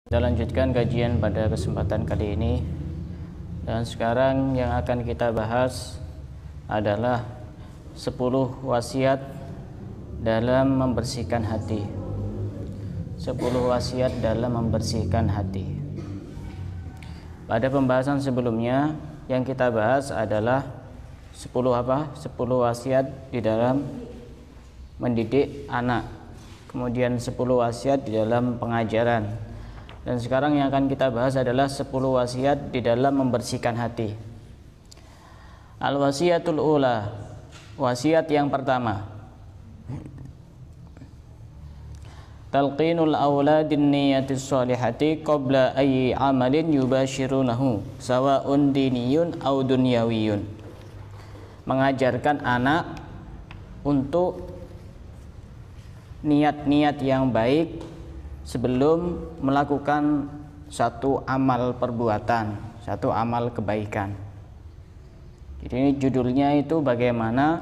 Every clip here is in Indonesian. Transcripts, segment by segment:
Kita lanjutkan kajian pada kesempatan kali ini. Dan sekarang yang akan kita bahas adalah 10 wasiat dalam membersihkan hati. 10 wasiat dalam membersihkan hati. Pada pembahasan sebelumnya yang kita bahas adalah 10 wasiat di dalam mendidik anak. Kemudian 10 wasiat di dalam pengajaran. Dan sekarang yang akan kita bahas adalah 10 wasiat di dalam membersihkan hati. Al-wasiyatul ula, wasiat yang pertama. Talqinul auladin niyatis salihati qabla ayyi amalin yubashirunahu sawa'un diniyun aw dunyawiyun. Mengajarkan anak untuk niat-niat yang baik sebelum melakukan satu amal perbuatan, satu amal kebaikan. Jadi ini judulnya itu bagaimana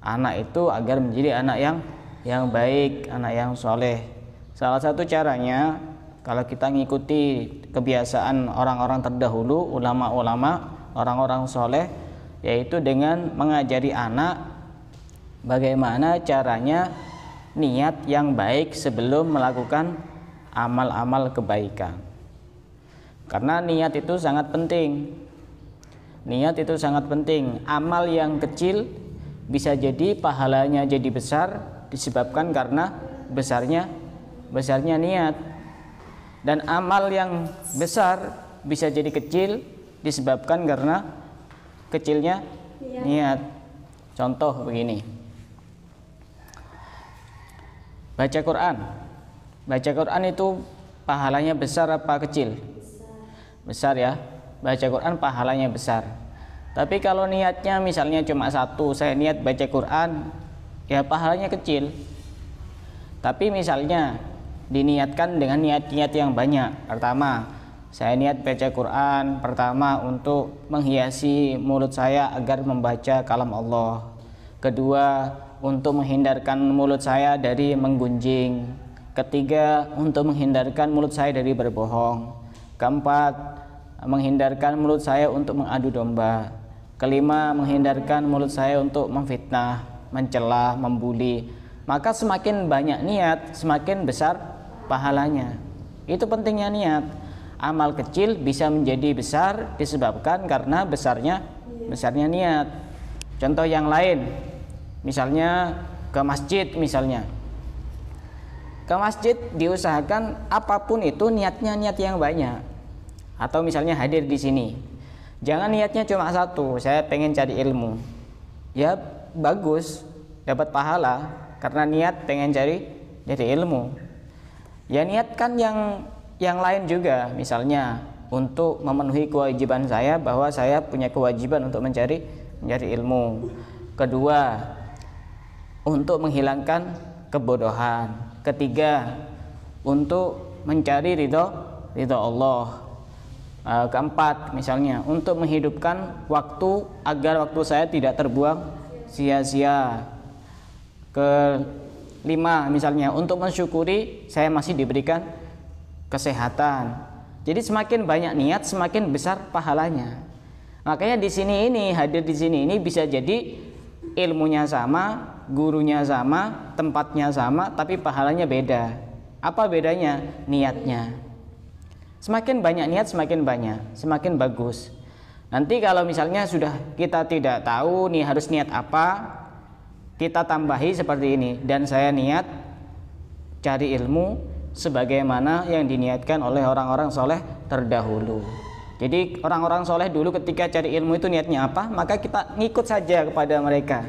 anak itu agar menjadi anak yang baik, anak yang soleh. Salah satu caranya kalau kita ngikuti kebiasaan orang-orang terdahulu, ulama-ulama, orang-orang soleh, yaitu dengan mengajari anak bagaimana caranya niat yang baik sebelum melakukan amal-amal kebaikan. Karena niat itu sangat penting. Niat itu sangat penting. Amal yang kecil bisa jadi pahalanya jadi besar disebabkan karena besarnya niat. Dan amal yang besar bisa jadi kecil disebabkan karena kecilnya niat. Contoh begini. Baca Quran. Baca Quran itu pahalanya besar apa kecil? Besar ya. Baca Quran pahalanya besar. Tapi kalau niatnya misalnya cuma satu, saya niat baca Quran, ya pahalanya kecil. Tapi misalnya diniatkan dengan niat-niat yang banyak. Pertama, saya niat baca Quran pertama untuk menghiasi mulut saya agar membaca kalam Allah. Kedua, untuk menghindarkan mulut saya dari menggunjing. Ketiga, untuk menghindarkan mulut saya dari berbohong. Keempat, menghindarkan mulut saya untuk mengadu domba. Kelima, menghindarkan mulut saya untuk memfitnah, mencela, membuli. Maka semakin banyak niat, semakin besar pahalanya. Itu pentingnya niat. Amal kecil bisa menjadi besar disebabkan karena besarnya niat. Contoh yang lain, misalnya ke masjid misalnya. Ke masjid diusahakan apapun itu niatnya niat yang banyak. Atau misalnya hadir di sini. Jangan niatnya cuma satu, saya pengen cari ilmu. Ya bagus, dapat pahala karena niat pengen cari ilmu. Ya niatkan yang lain juga, misalnya untuk memenuhi kewajiban saya bahwa saya punya kewajiban untuk mencari ilmu. Kedua, untuk menghilangkan kebodohan. Ketiga, untuk mencari ridho Allah. Keempat, misalnya untuk menghidupkan waktu agar waktu saya tidak terbuang sia-sia. Kelima, misalnya untuk mensyukuri saya masih diberikan kesehatan. Jadi semakin banyak niat, semakin besar pahalanya. Makanya di sini ini, hadir di sini ini bisa jadi ilmunya sama, gurunya sama, tempatnya sama, tapi pahalanya beda. Apa bedanya? Niatnya. Semakin banyak niat, semakin bagus. Nanti kalau misalnya sudah kita tidak tahu nih harus niat apa, kita tambahi seperti ini. Dan saya niat cari ilmu sebagaimana yang diniatkan oleh orang-orang soleh terdahulu. Jadi orang-orang soleh dulu ketika cari ilmu itu niatnya apa, maka kita ngikut saja kepada mereka.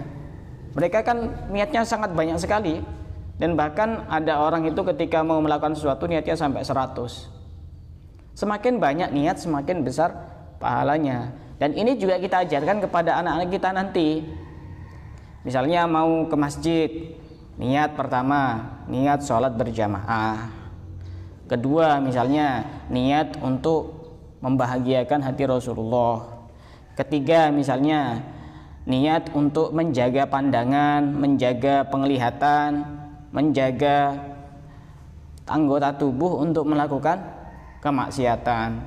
Mereka kan niatnya sangat banyak sekali. Dan bahkan ada orang itu ketika mau melakukan sesuatu niatnya sampai 100. Semakin banyak niat, semakin besar pahalanya. Dan ini juga kita ajarkan kepada anak-anak kita nanti. Misalnya mau ke masjid, niat pertama, niat sholat berjamaah. Kedua, misalnya niat untuk membahagiakan hati Rasulullah. Ketiga, misalnya niat untuk menjaga pandangan, menjaga penglihatan, menjaga anggota tubuh untuk melakukan kemaksiatan.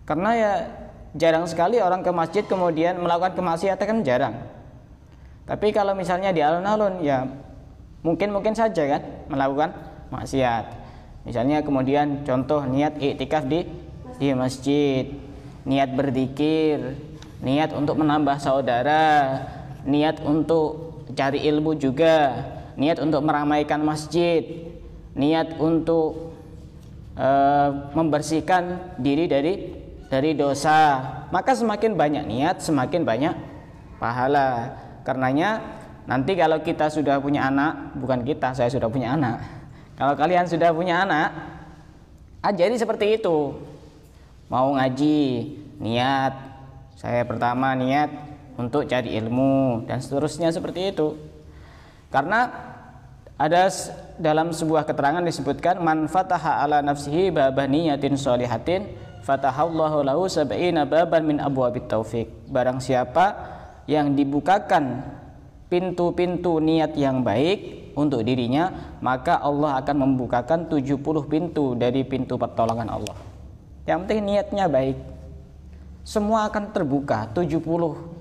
Karena ya jarang sekali orang ke masjid kemudian melakukan kemaksiatan, kan jarang. Tapi kalau misalnya di alun-alun ya mungkin saja kan melakukan maksiat. Misalnya kemudian contoh niat iktikaf di masjid, niat berzikir, niat untuk menambah saudara, niat untuk cari ilmu juga, niat untuk meramaikan masjid, niat untuk membersihkan diri dari dosa. Maka semakin banyak niat, semakin banyak pahala. Karenanya nanti kalau kita sudah punya anak, bukan kita, saya sudah punya anak. Kalau kalian sudah punya anak, ajari seperti itu. Mau ngaji, niat, saya pertama niat untuk cari ilmu dan seterusnya seperti itu. Karena ada dalam sebuah keterangan disebutkan, man fataha ala nafsihi baban niyatin sholihatin fatahallahu lahu sab'ina baban min abwabit taufik. Barang siapa yang dibukakan pintu-pintu niat yang baik untuk dirinya, maka Allah akan membukakan 70 pintu dari pintu pertolongan Allah. Yang penting niatnya baik, semua akan terbuka. 70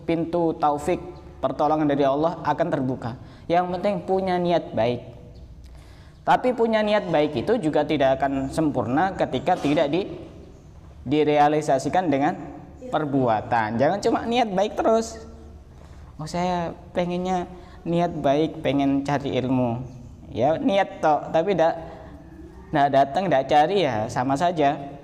pintu taufik pertolongan dari Allah akan terbuka. Yang penting punya niat baik. Tapi punya niat baik itu juga tidak akan sempurna ketika tidak direalisasikan dengan perbuatan. Jangan cuma niat baik terus. Oh, saya pengennya niat baik, pengen cari ilmu. Ya niat toh, tapi tidak datang, tidak cari, ya sama saja.